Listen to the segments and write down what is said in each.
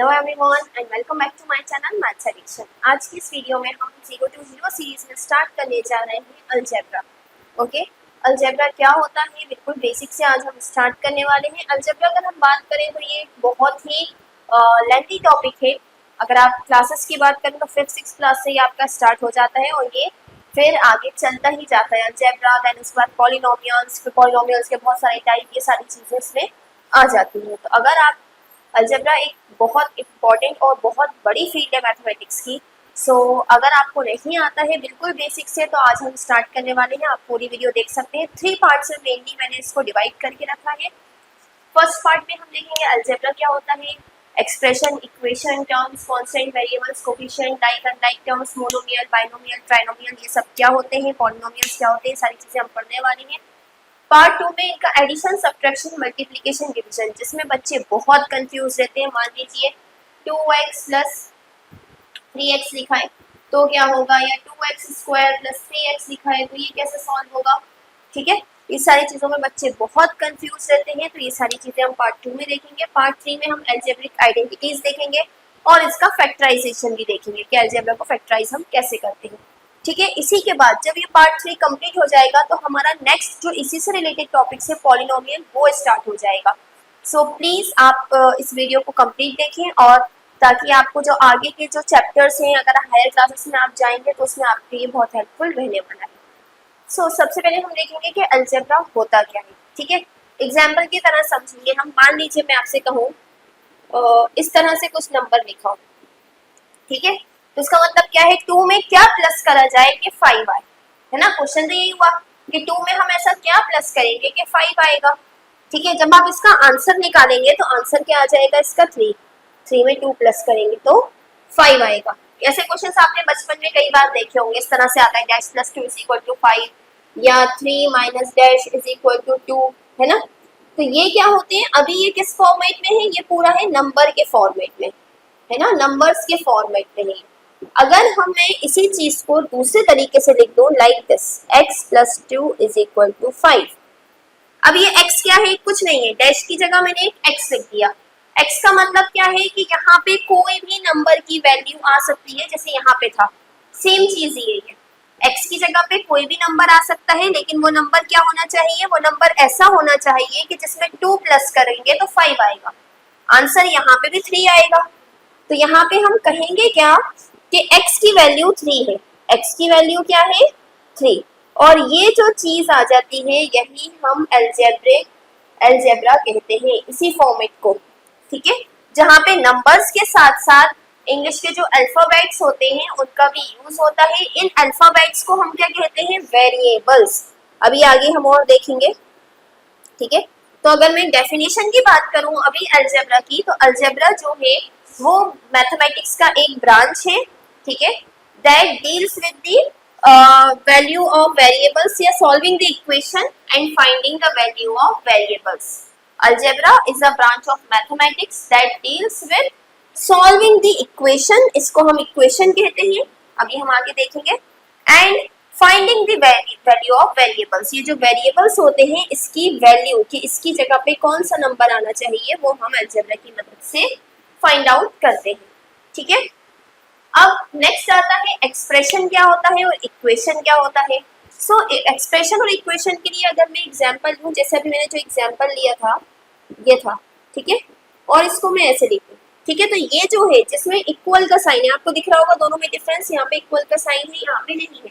Hello everyone and welcome back to my channel maths addiction. आज की इस video में हम 0 to 0 सीरीज में स्टार्ट करने जा रहे हैं अलजेब्रा। ओके, अलजेब्रा क्या होता है बिल्कुल बेसिक से आज हम स्टार्ट करने वाले हैं। अलजेब्रा अगर हम बात करें तो ये बहुत ही लेंथी टॉपिक है। अगर आप क्लासेस की बात करें तो 5th-6th क्लास से ये आपका स्टार्ट हो जाता है और ये फिर आगे चलता ही जाता है अलजेब्रा। देन उसके बाद पॉलिनोमियल्स, फिर पॉलिनोमियल्स के बहुत सारे टाइप, ये सारी चीज़ें इसमें आ जाती हैं। तो अगर आप अलजेब्रा एक बहुत इम्पॉर्टेंट और बहुत बड़ी फील्ड है मैथमेटिक्स की। सो अगर आपको नहीं आता है बिल्कुल बेसिक से तो आज हम स्टार्ट करने वाले हैं। आप पूरी वीडियो देख सकते हैं। 3 पार्ट्स में मेनली मैंने इसको डिवाइड करके रखा है। फर्स्ट पार्ट में हम देखेंगे अलजेब्रा क्या होता है, expression, equation, terms, constant, variables, coefficient, like unlike terms, monomial, binomial, trinomial, ये सब क्या होते हैं, पॉलिनोमियल्स क्या होते हैं, सारी चीज़ें हम पढ़ने वाली हैं। पार्ट 2 में इनका एडिशन, सब्ट्रैक्शन, मल्टीप्लिकेशन, डिवीजन, जिसमें बच्चे बहुत कंफ्यूज रहते हैं। मान लीजिए 2x प्लस 3x लिखा है तो क्या होगा, या 2x स्क्वायर प्लस 3x लिखा है तो ये कैसे सॉल्व होगा। ठीक है, इस सारी चीज़ों में बच्चे बहुत कंफ्यूज रहते हैं। तो ये सारी चीज़ें हम पार्ट 2 में देखेंगे। पार्ट 3 में हम अलजेब्रिक आइडेंटिटीज देखेंगे और इसका फैक्टराइजेशन भी देखेंगे कि अलजेब्रा को फैक्टराइज हम कैसे करते हैं। ठीक है, इसी के बाद जब ये पार्ट 3 कंप्लीट हो जाएगा तो हमारा नेक्स्ट जो इसी से रिलेटेड टॉपिक है पॉलिनोमियल, वो स्टार्ट हो जाएगा। सो प्लीज़ आप इस वीडियो को कंप्लीट देखें और ताकि आपको जो आगे के जो चैप्टर्स हैं, अगर हायर क्लासेस में आप जाएंगे तो उसमें आपके लिए बहुत हेल्पफुल रहने वाला है। सो सबसे पहले हम देखेंगे कि अलजेब्रा होता क्या है। ठीक है, एग्जाम्पल की तरह समझेंगे हम। मान लीजिए मैं आपसे कहूँ इस तरह से कुछ नंबर लिखा हो, ठीक है, तो इसका मतलब क्या है, 2 में क्या प्लस करा जाए कि 5 आए, है ना। क्वेश्चन तो यही हुआ कि 2 में हम ऐसा क्या प्लस करेंगे कि 5 आएगा। ठीक है, जब आप इसका आंसर निकालेंगे तो आंसर क्या आ जाएगा इसका 3 में 2 प्लस करेंगे तो 5 आएगा। ऐसे क्वेश्चंस आपने बचपन में कई बार देखे होंगे। इस तरह से आता है dash plus 2 is equal to 5 या 3 minus dash is equal to 2, है ना। तो ये क्या होते हैं, अभी ये किस फॉर्मेट में है, ये पूरा है नंबर के फॉर्मेट में, है ना, नंबर्स के फॉर्मेट में है। अगर हमें इसी चीज को दूसरे तरीके से लिख दो like this, x plus 2 is equal to 5। अब ये x क्या है, कुछ नहीं है, डैश की जगह मैंने एक x लिख दिया। x का मतलब क्या है कि यहाँ पे कोई भी नंबर की वैल्यू आ सकती है, जैसे यहाँ पे था, सेम चीज ये है। x की जगह पे कोई भी नंबर आ सकता है, लेकिन वो नंबर क्या होना चाहिए, वो नंबर ऐसा होना चाहिए कि जिसमें 2 प्लस करेंगे तो 5 आएगा। आंसर यहाँ पे भी 3 आएगा। तो यहाँ पे हम कहेंगे क्या कि x की वैल्यू 3 है, x की वैल्यू क्या है 3, और ये जो चीज आ जाती है यही हम अलजेब्रा कहते हैं, इसी फॉर्मेट को। ठीक है, जहाँ पे नंबर्स के साथ साथ इंग्लिश के जो अल्फाबेट्स होते हैं उनका भी यूज होता है। इन अल्फाबेट्स को हम क्या कहते हैं, वेरिएबल्स। अभी आगे हम और देखेंगे। ठीक है, तो अगर मैं डेफिनेशन की बात करूं अभी अलजेब्रा की, तो अलजेब्रा जो है वो मैथमेटिक्स का एक ब्रांच है। ठीक है, that deals with the value of variables या solving the equation and finding the value of variables. Algebra is a branch of mathematics that deals with solving the equation, इसको हम इक्वेशन कहते हैं, अभी हम आगे देखेंगे, and finding the value of variables. ये जो वेरिएबल्स होते हैं इसकी वैल्यू कि इसकी जगह पे कौन सा नंबर आना चाहिए वो हम अलजेब्रा की मदद से फाइंड आउट करते हैं। ठीक है, अब नेक्स्ट आता है एक्सप्रेशन क्या होता है और इक्वेशन क्या होता है। सो एक्सप्रेशन और इक्वेशन के लिए अगर मैं एग्जांपल दूं, जैसे अभी मैंने जो एग्जांपल लिया था ये था, ठीक है, और इसको मैं ऐसे लिखूं। ठीक है, तो ये जो है जिसमें इक्वल का साइन है, आपको दिख रहा होगा दोनों में डिफरेंस, यहाँ पे इक्वल का साइन है, यहाँ पे नहीं है।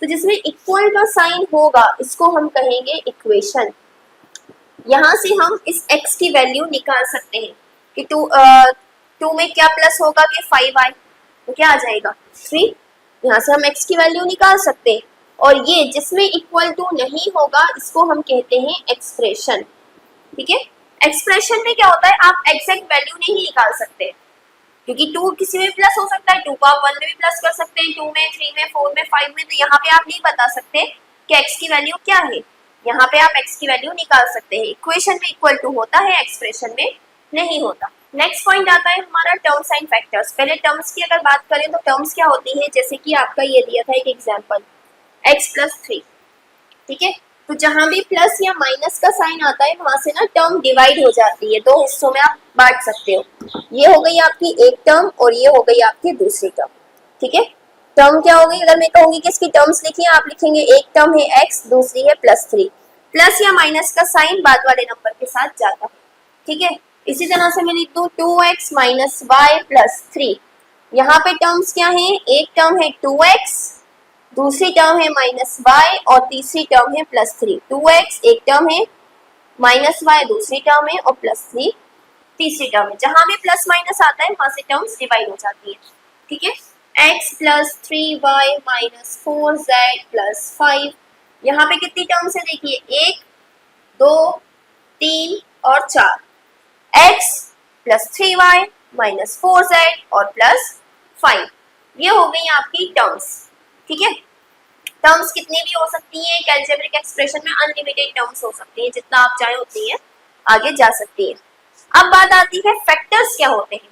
तो जिसमें इक्वल का साइन होगा इसको हम कहेंगे इक्वेशन। यहाँ से हम इस x की वैल्यू निकाल सकते हैं कि 2 में क्या प्लस होगा कि 5 आए तो क्या आ जाएगा 3। यहाँ से हम x की वैल्यू निकाल सकते हैं। और ये जिसमें इक्वल टू नहीं होगा इसको हम कहते हैं एक्सप्रेशन। ठीक है, एक्सप्रेशन में क्या होता है, आप एग्जैक्ट वैल्यू नहीं निकाल सकते क्योंकि 2 किसी में प्लस हो सकता है, 2 को आप 1 में भी प्लस कर सकते हैं, 2 में, 3 में, 4 में, 5 में। तो यहाँ पे आप नहीं बता सकते कि x की वैल्यू क्या है, यहाँ पे आप x की वैल्यू निकाल सकते हैं। इक्वेशन में इक्वल टू होता है, एक्सप्रेशन में नहीं होता। नेक्स्ट पॉइंट आता है हमारा टर्म्स एंड फैक्टर्स। पहले टर्म्स की अगर बात करें तो टर्म्स क्या होती है, जैसे कि आपका ये दिया था एक एग्जाम्पल x प्लस 3, ठीक है, तो जहां भी प्लस या माइनस का साइन आता है वहां से ना टर्म डिवाइड हो जाती है, दो हिस्सों में आप बांट सकते हो। ये हो गई आपकी एक टर्म और ये हो गई आपकी दूसरी टर्म। ठीक है, टर्म क्या होगी, अगर मैं कहूंगी कि इसकी टर्म्स लिखिए, आप लिखेंगे एक टर्म है x, दूसरी है +3। प्लस या माइनस का साइन बाद वाले नंबर के साथ जाता है। ठीक है, इसी तरह से मैं लिख दूं 2x - y + 3। यहाँ पे टर्म्स क्या है, एक टर्म है 2x, दूसरी टर्म है -y और तीसरी टर्म है +3। 2x एक टर्म है, -y दूसरी टर्म है और +3 तीसरी टर्म है। जहां भी प्लस माइनस आता है वहां से टर्म्स डिवाइड हो जाती है। ठीक है, x + 3y - 4z + 5। यहाँ पे कितनी टर्म्स है देखिए, 1 2 3 और 4। x + 3y - 4z और +5, ये हो गई आपकी टर्म्स। ठीक है, टर्म्स कितनी भी हो सकती हैं, एक अलजेब्रिक एक्सप्रेशन में अनलिमिटेड टर्म्स हो सकती हैं, जितना आप चाहे उतनी है आगे जा सकती है। अब बात आती है फैक्टर्स क्या होते हैं।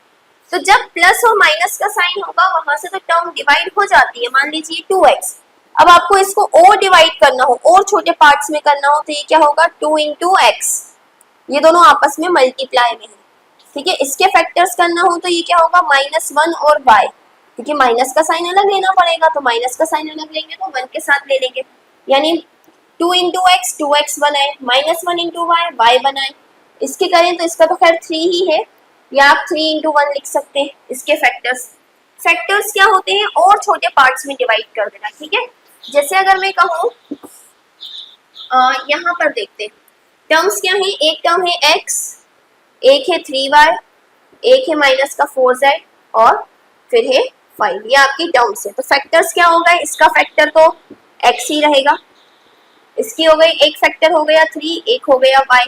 तो जब प्लस और माइनस का साइन होगा वहां से तो टर्म डिवाइड हो जाती है। मान लीजिए 2x, अब आपको इसको और डिवाइड करना हो, और छोटे पार्ट्स में करना हो, तो ये क्या होगा 2 × x, ये दोनों आपस में मल्टीप्लाई में है। ठीक है, इसके फैक्टर्स करना हो तो ये क्या होगा -1 और y, क्योंकि माइनस का साइन अलग लेना पड़ेगा, तो माइनस का साइन अलग लेंगे तो 1 के साथ ले लेंगे, यानी 2 × x 2x बनाए, -1 × y y बनाए। इसके करें तो इसका तो खैर 3 ही है, या आप 3 × 1 लिख सकते हैं। इसके फैक्टर्स क्या होते हैं, और छोटे पार्ट्स में डिवाइड कर देना। ठीक है, जैसे अगर मैं कहूँ, यहाँ पर देखते हैं टर्म्स क्या है, एक टर्म है x, एक है 3y, एक है -4z और फिर है 5, ये आपकी टर्म्स है। तो फैक्टर्स क्या होगा, इसका फैक्टर तो x ही रहेगा, इसकी हो गई, एक फैक्टर हो गया 3, एक हो गया y।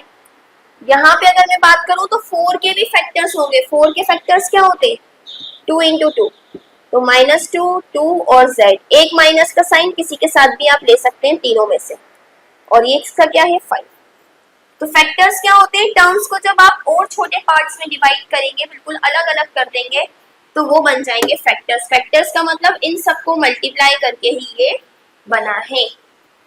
यहाँ पे अगर मैं बात करूं तो 4 के भी फैक्टर्स होंगे। 4 के फैक्टर्स क्या होते हैं, 2 × 2, तो -2 2 और z, एक माइनस का साइन किसी के साथ भी आप ले सकते हैं तीनों में से, और ये इसका क्या है 5। तो फैक्टर्स क्या होते हैं, टर्म्स को जब आप और छोटे पार्ट्स में डिवाइड करेंगे, बिल्कुल अलग अलग कर देंगे, तो वो बन जाएंगे फैक्टर्स। फैक्टर्स का मतलब इन सबको मल्टीप्लाई करके ही ये बना है।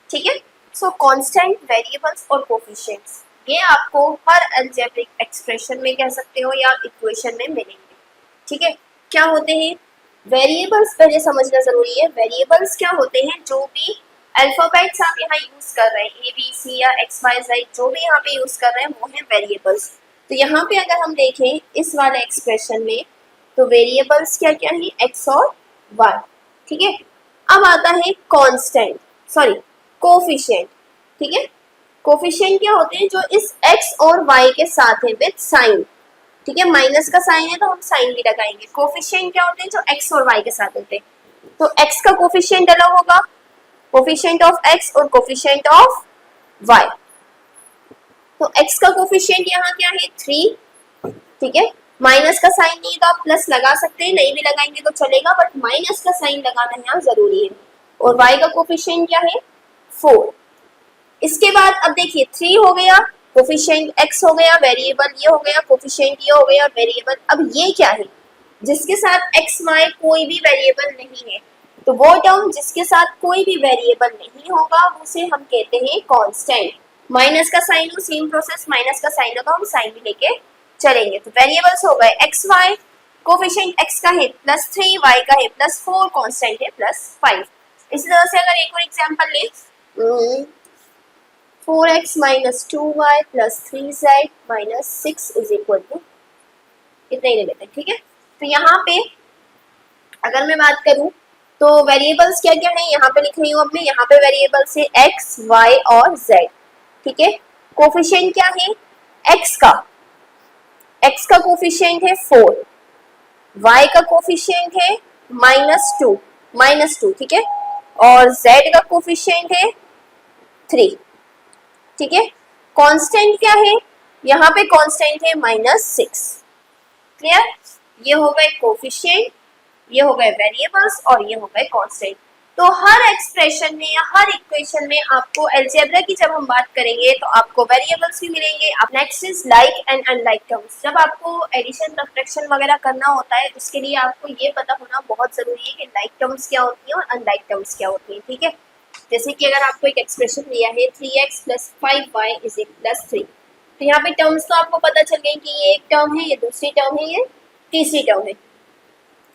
ठीक है, सो कांस्टेंट, वेरिएबल्स और कोफिशिएंट्स, ये आपको हर अलजेब्रिक एक्सप्रेशन में कह सकते हो या इक्वेशन में मिलेंगे। ठीक है, क्या होते हैं वेरिएबल्स, पहले समझना जरूरी है। वेरिएबल्स क्या होते हैं, जो भी अल्फाबेट्स आप यहाँ यूज कर रहे हैं, ABC या XYZ, जो भी यहाँ पे यूज कर रहे हैं वो है वेरिएबल्स। तो यहाँ पे अगर हम देखें इस वाले एक्सप्रेशन में, तो वेरिएबल्स क्या क्या है, x और y। ठीक है, अब आता है कांस्टेंट, सॉरी कोफिशिएंट। ठीक है, कोफिशिएंट क्या होते हैं, जो इस x और y के साथ है विद साइन। ठीक है, माइनस का साइन है तो हम साइन भी लगाएंगे। कोफिशिएंट क्या होते हैं, जो x और y के साथ होते हैं। तो x का कोफिशिएंट अलग होगा, कोफिशिएंट ऑफ x और कोफिशिएंट ऑफ y। तो x का कोफिशिएंट यहाँ क्या है 3। ठीक है, माइनस का साइन नहीं है तो आप प्लस लगा सकते हैं, नहीं भी लगाएंगे तो चलेगा, बट माइनस का साइन लगाना यहाँ जरूरी है। और y का कोफिशिएंट क्या है 4। इसके बाद अब देखिए 3 हो गया, कोफिशिएंट x हो गया, वेरिएबल ये हो गया, कोफिशिएंट ये हो गया, वेरिएबल। अब ये क्या है, जिसके साथ x y कोई भी वेरिएबल नहीं है, तो वो टर्म जिसके साथ कोई भी वेरिएबल नहीं होगा उसे हम कहते हैं कांस्टेंट। माइनस का साइन हो, सेम प्रोसेस, माइनस का साइन हो तो हम साइन भी लेके चलेंगे। तो वेरिएबल्स हो गए x y, कोफिशिएंट x का है +3, y का है +4, कांस्टेंट है +5। इसी तरह से अगर एक और एग्जांपल ले, 4x - 2y + 3z - 6 = इतना ही ले लेते हैं। ठीक है, तो यहाँ पे अगर मैं बात करूं तो वेरिएबल्स क्या क्या है यहाँ पे लिख रही हूँ। अब मैं यहाँ पे वेरिएबल्स है x, y और z। ठीक है, कोफिशिएंट क्या है, x का कोफिशिएंट है 4, y का कोफिशिएंट है -2। ठीक है, और z का कोफिशिएंट है 3। ठीक है, कांस्टेंट क्या है, यहाँ पे कांस्टेंट है -6। क्लियर, ये हो गए कोफिशिएंट, ये हो गए वेरिएबल्स और ये हो गए कांस्टेंट। तो हर एक्सप्रेशन में या हर इक्वेशन में आपको अलजेब्रा की जब हम बात करेंगे तो आपको वेरिएबल्स भी मिलेंगे। अब next is like and unlike terms. जब आपको एडिशन सब्ट्रैक्शन वगैरह करना होता है उसके लिए आपको ये पता होना बहुत जरूरी है कि लाइक टर्म्स क्या होती है और अनलाइक टर्म्स क्या होती है। ठीक है, जैसे कि अगर आपको एक एक्सप्रेशन दिया है 3x + 5y = 3, तो यहाँ पे टर्म्स तो आपको पता चल गई कि ये एक टर्म है, ये दूसरी टर्म है, ये तीसरी टर्म है।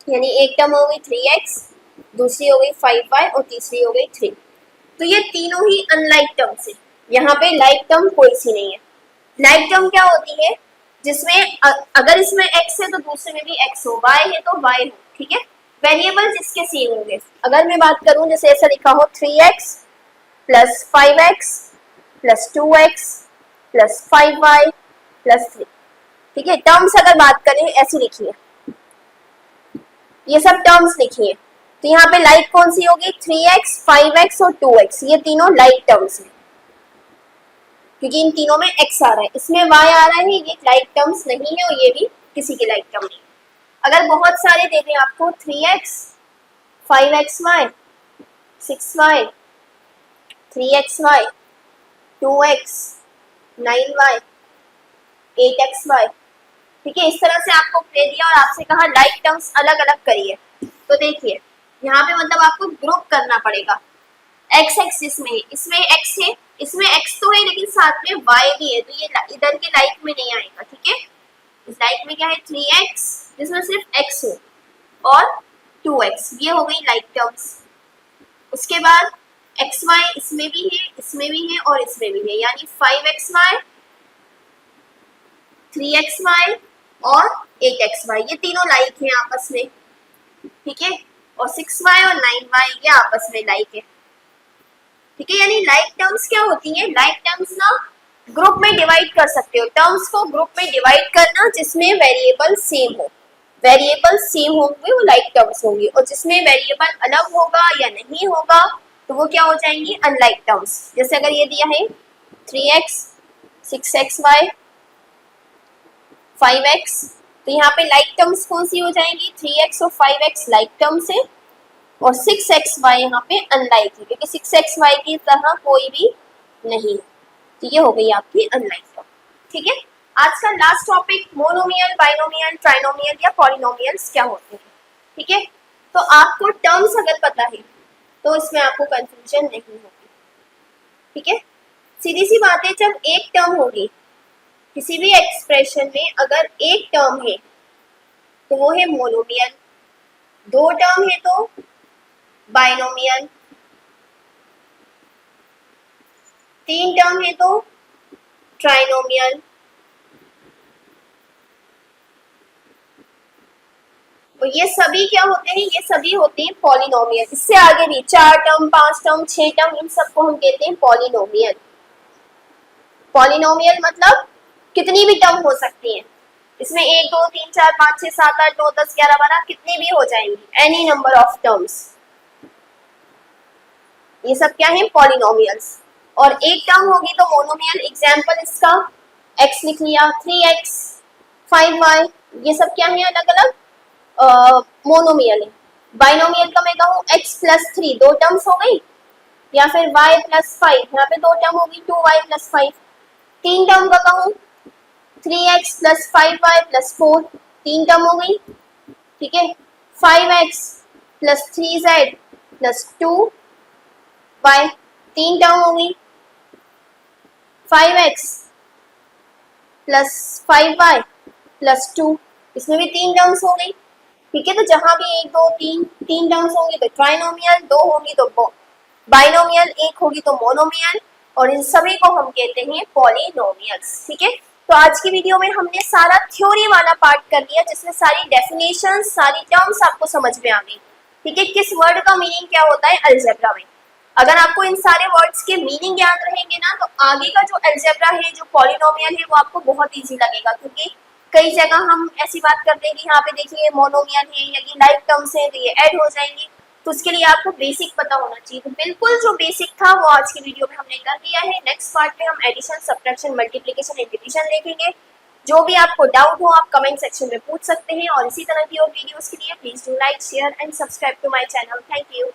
यानी एक टर्म हो गई 3x, दूसरी हो गई 5y और तीसरी हो गई 3। तो ये तीनों ही अनलाइक टर्म्स है। यहाँ पे लाइक टर्म कोई सी नहीं है। लाइक टर्म क्या होती है? जिसमें अगर इसमें x है तो दूसरे में भी x हो, y है तो y हो, ठीक है। वेरिएबल जिसके सेम होंगे। अगर मैं बात करूं जैसे ऐसा लिखा हो 3x + 5x + 2x + 5y + 3, ठीक है। टर्म्स अगर बात करें ऐसी लिखिए, ये सब टर्म्स लिखिए। तो यहाँ पे लाइक कौन सी होगी? 3x, 5x और 2x, ये तीनों लाइक टर्म्स हैं क्योंकि इन तीनों में x आ रहा है, इसमें y आ रहा है, ये लाइक टर्म्स नहीं है और ये भी किसी की लाइक टर्म नहीं। अगर बहुत सारे दे दें आपको 3x, 5xy, 6y, 3xy, 2x, 9y, 8xy, ठीक है। इस तरह से आपको दे दिया और आपसे कहा लाइक टर्म्स अलग अलग करिए। तो देखिए यहाँ पे मतलब आपको ग्रुप करना पड़ेगा। x इसमें x है, इसमें x तो है लेकिन साथ में y भी है, तो ये इधर के लाइक में नहीं आएगा, ठीक है। इस लाइक में क्या है? 3x जिसमें सिर्फ x हो और 2x, ये हो गई लाइक टर्म्स। उसके बाद xy इसमें भी है, इसमें भी है और इसमें भी है, यानी 5xy, 3xy और 8xy, ये तीनों लाइक हैं आपस में, ठीक है। और 6y और 9y ये आपस में लाइक है, ठीक है। यानी लाइक टर्म्स क्या होती हैं? लाइक टर्म्स ना ग्रुप में डिवाइड कर सकते हो। टर्म्स को ग्रुप में डिवाइड करना जिसमें वेरिएबल सेम हो, वेरिएबल सेम होंगे वो लाइक टर्म्स होंगी, और जिसमें वेरिएबल अलग होगा या नहीं होगा तो वो क्या हो जाएंगी? Unlike terms. जैसे अगर ये दिया है 3x, 6xy, 5x, तो यहाँ पे लाइक टर्म्स कौन सी हो जाएंगी? 3x और 5x लाइक टर्म्स है और 6xy यहाँ पे अनलाइक है क्योंकि 6xy की तरह कोई भी नहीं है, तो ये हो गई आपकी अनलाइक टर्म, ठीक है। आज का last topic monomial, binomial, trinomial या पॉलिनोमियल्स क्या होते हैं, ठीक है। तो आपको टर्म्स अगर पता है तो इसमें आपको कंफ्यूजन नहीं होगी, ठीक है। सीधी सी बात है, जब एक टर्म होगी किसी भी एक्सप्रेशन में, अगर एक टर्म है तो वो है मोनोमियल, दो टर्म है तो बाइनोमियल, तीन टर्म है तो ट्राइनोमियल, और ये सभी क्या होते हैं? ये सभी होते हैं पॉलिनोमियल। इससे आगे भी 4 टर्म, 5 टर्म, 6 टर्म, इन सबको हम कहते हैं पॉलिनोमियल। पॉलिनोमियल मतलब कितनी भी टर्म हो सकती है, इसमें 1 2 3 4 5 6 7 8 9 10 11 12 कितनी भी हो जाएंगी, एनी नंबर ऑफ टर्म्स, ये सब क्या है? पॉलिनोमियल्स। और एक टर्म होगी तो मोनोमियल। एग्जांपल इसका x लिख लिया, 3x, 5y, ये सब क्या है? अलग अलग मोनोमियल है। बाइनोमियल का मैं कहूँ x + 3, 2 टर्म्स हो गई, या फिर y + 5, यहाँ पे 2 टर्म होगी, 2y + 5। तीन टर्म का कहूँ 3x + 5y + 4, 3 टर्म हो गई, ठीक है। 5x + 3z + 2y, 3 टर्म हो गई। 5x + 5y + 2, इसमें भी 3 टर्म्स हो गई, ठीक है। तो जहां भी 1 2 3 3 टर्म्स होंगे तो ट्राइनोमियल, 2 होगी तो बाइनोमियल, 1 होगी तो मोनोमियल, और इन सभी को हम कहते हैं पॉलिनोमियल्स, ठीक है। तो आज की वीडियो में हमने सारा थ्योरी वाला पार्ट कर लिया जिसमें सारी डेफिनेशन, सारी टर्म्स आपको समझ में आ गई, ठीक है। किस वर्ड का मीनिंग क्या होता है अलजेब्रा में। अगर आपको इन सारे वर्ड्स के मीनिंग याद रहेंगे ना तो आगे का जो अलजेब्रा है, जो पॉलिनोमियल है, वो आपको बहुत इजी लगेगा, क्योंकि कई जगह हम ऐसी बात करते हैं कि यहाँ पे देखिए मोनोमियल है या ये लाइक टर्म्स है तो ये ऐड हो जाएंगे, तो उसके लिए आपको बेसिक पता होना चाहिए। तो बिल्कुल जो बेसिक था वो आज की वीडियो में हमने कर दिया है। नेक्स्ट पार्ट में हम addition, subtraction, multiplication and division देखेंगे। जो भी आपको डाउट हो आप कमेंट सेक्शन में पूछ सकते हैं, और इसी तरह की और वीडियोस के लिए please do like, share and subscribe to my channel. Thank you.